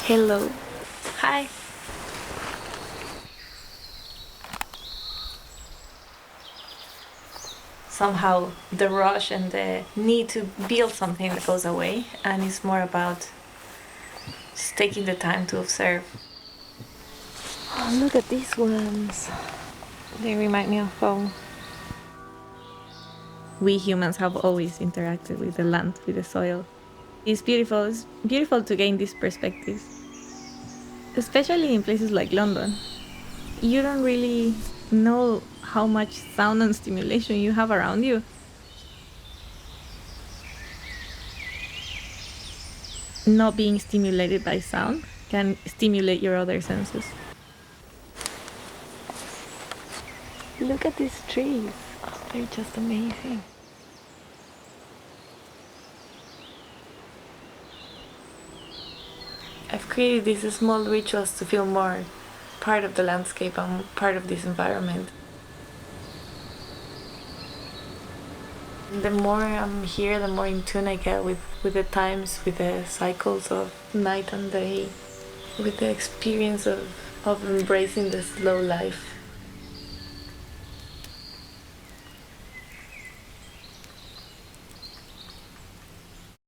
Hello. Hi. Somehow the rush and the need to build something that goes away, and it's more about just taking the time to observe. Oh, look at these ones. They remind me of home. We humans have always interacted with the land, with the soil. It's beautiful. It's beautiful to gain these perspectives, especially in places like London. You don't really know how much sound and stimulation you have around you. Not being stimulated by sound can stimulate your other senses. Look at these trees. Oh, they're just amazing. I've created these small rituals to feel more part of the landscape and part of this environment. The more I'm here, the more in tune I get with the times, with the cycles of night and day, with the experience of embracing the slow life.